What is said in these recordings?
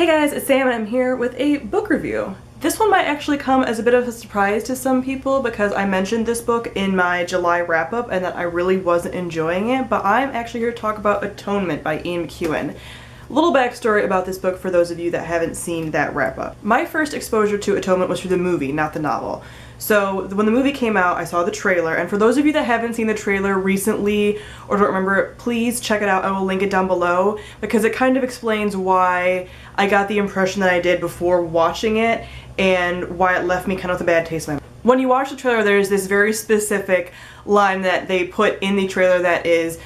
Hey guys, it's Sam and I'm here with a book review. This one might actually come as a bit of a surprise to some people because I mentioned this book in my July wrap-up and that I really wasn't enjoying it, but I'm actually here to talk about Atonement by Ian McEwan. A little backstory about this book for those of you that haven't seen that wrap-up. My first exposure to Atonement was through the movie, not the novel. So when the movie came out, I saw the trailer, and for those of you that haven't seen the trailer recently or don't remember it, please check it out. I will link it down below because it kind of explains why I got the impression that I did before watching it and why it left me kind of with a bad taste in my mouth. When you watch the trailer, there's this very specific line that they put in the trailer that is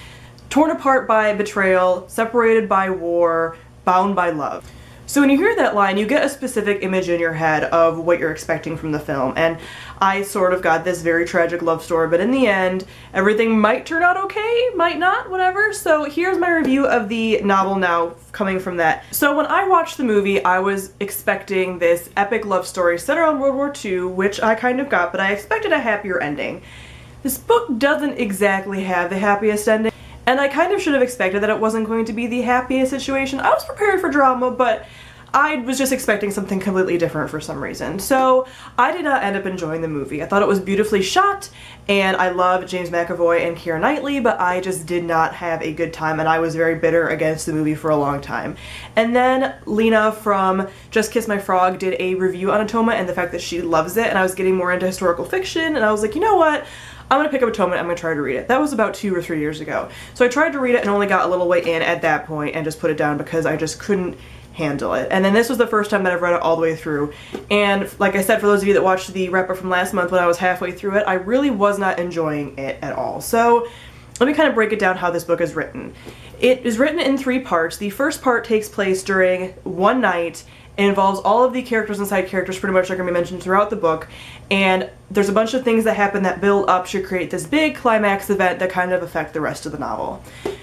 torn apart by betrayal, separated by war, bound by love. So when you hear that line, you get a specific image in your head of what you're expecting from the film, and I sort of got this very tragic love story, but in the end, everything might turn out okay, might not, whatever. So here's my review of the novel now, coming from that. So when I watched the movie, I was expecting this epic love story set around World War II, which I kind of got, but I expected a happier ending. This book doesn't exactly have the happiest ending. And I kind of should have expected that it wasn't going to be the happiest situation. I was prepared for drama, but I was just expecting something completely different for some reason. So I did not end up enjoying the movie. I thought it was beautifully shot, and I love James McAvoy and Keira Knightley, but I just did not have a good time, and I was very bitter against the movie for a long time. And then Lena from Just Kiss My Frog did a review on Atonement and the fact that she loves it, and I was getting more into historical fiction, and I was like, you know what? I'm gonna pick up Atonement, I'm gonna try to read it. That was about 2 or 3 years ago. So I tried to read it and only got a little way in at that point and just put it down because I just couldn't handle it. And then this was the first time that I've read it all the way through. And like I said, for those of you that watched the wrap-up from last month when I was halfway through it, I really was not enjoying it at all. So let me kind of break it down how this book is written. It is written in 3 parts. The first part takes place during one night. It involves all of the characters and side characters pretty much are going to be mentioned throughout the book, and there's a bunch of things that happen that build up to create this big climax event that kind of affect the rest of the novel.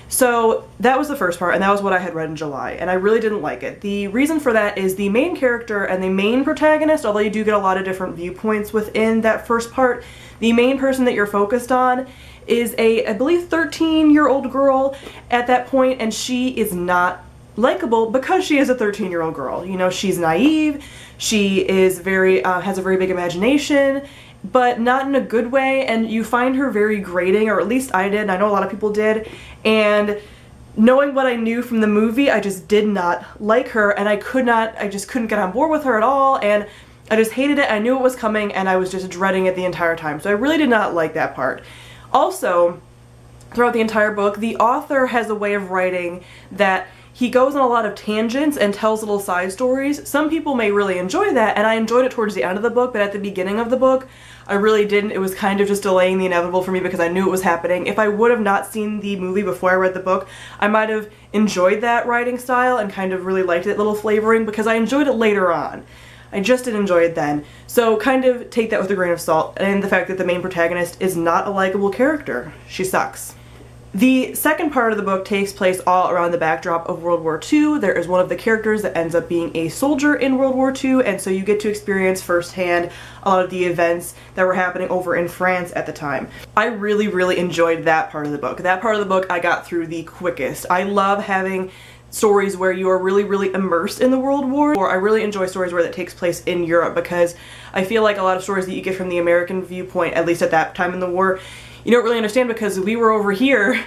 So that was the first part, and that was what I had read in July, and I really didn't like it. The reason for that is the main character and the main protagonist, although you do get a lot of different viewpoints within that first part, the main person that you're focused on is a, I believe, 13-year-old girl at that point, and she is not likable because she is a 13-year-old girl. You know, she's naive, she is very, has a very big imagination, but not in a good way, and you find her very grating, or at least I did, and I know a lot of people did, and knowing what I knew from the movie, I just did not like her, and I just couldn't get on board with her at all, and I just hated it. I knew it was coming, and I was just dreading it the entire time, so I really did not like that part. Also, throughout the entire book, the author has a way of writing that he goes on a lot of tangents and tells little side stories. Some people may really enjoy that, and I enjoyed it towards the end of the book, but at the beginning of the book, I really didn't. It was kind of just delaying the inevitable for me because I knew it was happening. If I would have not seen the movie before I read the book, I might have enjoyed that writing style and kind of really liked it, little flavoring, because I enjoyed it later on. I just didn't enjoy it then. So kind of take that with a grain of salt, and the fact that the main protagonist is not a likable character. She sucks. The second part of the book takes place all around the backdrop of World War II. There is one of the characters that ends up being a soldier in World War II, and so you get to experience firsthand a lot of the events that were happening over in France at the time. I really, really enjoyed that part of the book. That part of the book I got through the quickest. I love having stories where you are really, really immersed in the World War, or I really enjoy stories where that takes place in Europe, because I feel like a lot of stories that you get from the American viewpoint, at least at that time in the war, you don't really understand because we were over here,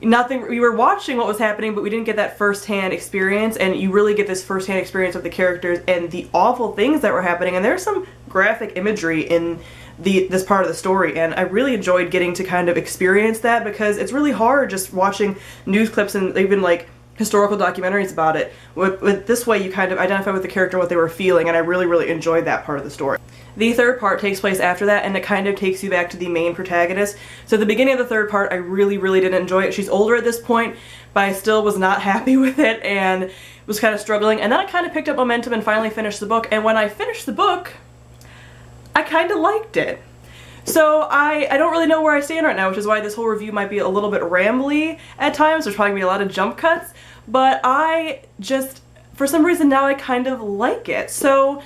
we were watching what was happening, but we didn't get that first-hand experience, and you really get this first-hand experience of the characters and the awful things that were happening, and there's some graphic imagery in this part of the story, and I really enjoyed getting to kind of experience that because it's really hard just watching news clips and even like historical documentaries about it. With this way you kind of identify with the character and what they were feeling, and I really, really enjoyed that part of the story. The third part takes place after that, and it kind of takes you back to the main protagonist. So the beginning of the third part, I really, really didn't enjoy it. She's older at this point, but I still was not happy with it and was kind of struggling. And then I kind of picked up momentum and finally finished the book, and when I finished the book, I kind of liked it. So I don't really know where I stand right now, which is why this whole review might be a little bit rambly at times. There's probably going to be a lot of jump cuts, but I just, for some reason now I kind of like it. So,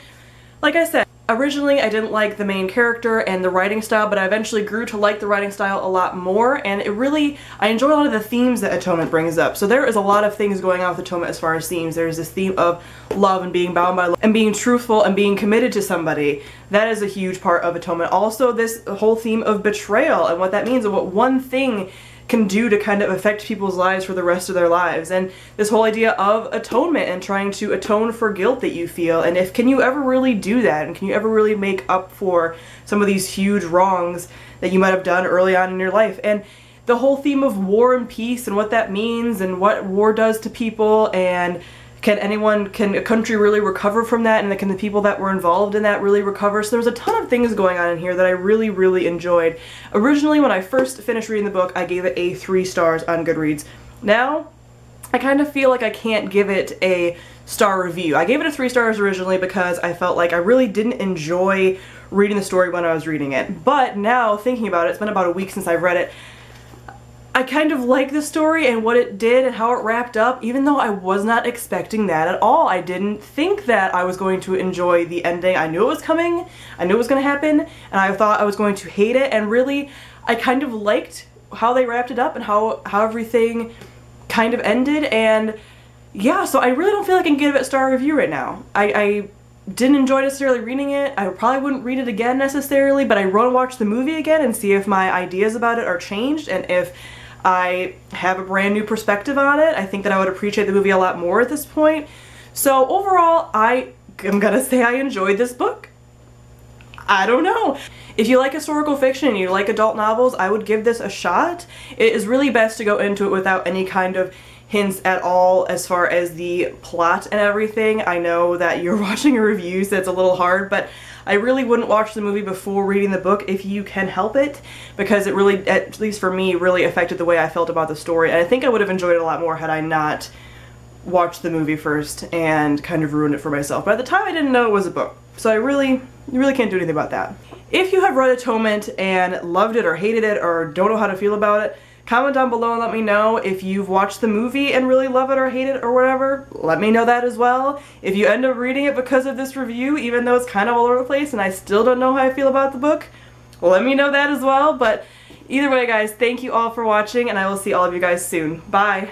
like I said, Originally, I didn't like the main character and the writing style, but I eventually grew to like the writing style a lot more, and I enjoy a lot of the themes that Atonement brings up. So there is a lot of things going on with Atonement as far as themes. There's this theme of love and being bound by love and being truthful and being committed to somebody. That is a huge part of Atonement. Also, this whole theme of betrayal and what that means and what one thing can do to kind of affect people's lives for the rest of their lives, and this whole idea of atonement and trying to atone for guilt that you feel, and can you ever really do that, and can you ever really make up for some of these huge wrongs that you might have done early on in your life, and the whole theme of war and peace and what that means and what war does to people, and can a country really recover from that, and can the people that were involved in that really recover? So there's a ton of things going on in here that I really, really enjoyed. Originally, when I first finished reading the book, I gave it a 3 stars on Goodreads. Now, I kind of feel like I can't give it a star review. I gave it a 3 stars originally because I felt like I really didn't enjoy reading the story when I was reading it. But now, thinking about it, it's been about a week since I've read it, I kind of like the story and what it did and how it wrapped up, even though I was not expecting that at all. I didn't think that I was going to enjoy the ending. I knew it was coming, I knew it was going to happen, and I thought I was going to hate it, and really, I kind of liked how they wrapped it up and how everything kind of ended, and yeah, so I really don't feel like I can give it a star review right now. I didn't enjoy necessarily reading it. I probably wouldn't read it again necessarily, but I want to watch the movie again and see if my ideas about it are changed and if I have a brand new perspective on it. I think that I would appreciate the movie a lot more at this point. So overall, I am gonna say I enjoyed this book. I don't know. If you like historical fiction and you like adult novels, I would give this a shot. It is really best to go into it without any kind of hints at all as far as the plot and everything. I know that you're watching a review, so it's a little hard, but I really wouldn't watch the movie before reading the book if you can help it, because it really, at least for me, really affected the way I felt about the story, and I think I would have enjoyed it a lot more had I not watched the movie first and kind of ruined it for myself. But at the time I didn't know it was a book, so I really can't do anything about that. If you have read Atonement and loved it or hated it or don't know how to feel about it, comment down below and let me know. If you've watched the movie and really love it or hate it or whatever, let me know that as well. If you end up reading it because of this review, even though it's kind of all over the place and I still don't know how I feel about the book, let me know that as well. But either way, guys, thank you all for watching, and I will see all of you guys soon. Bye!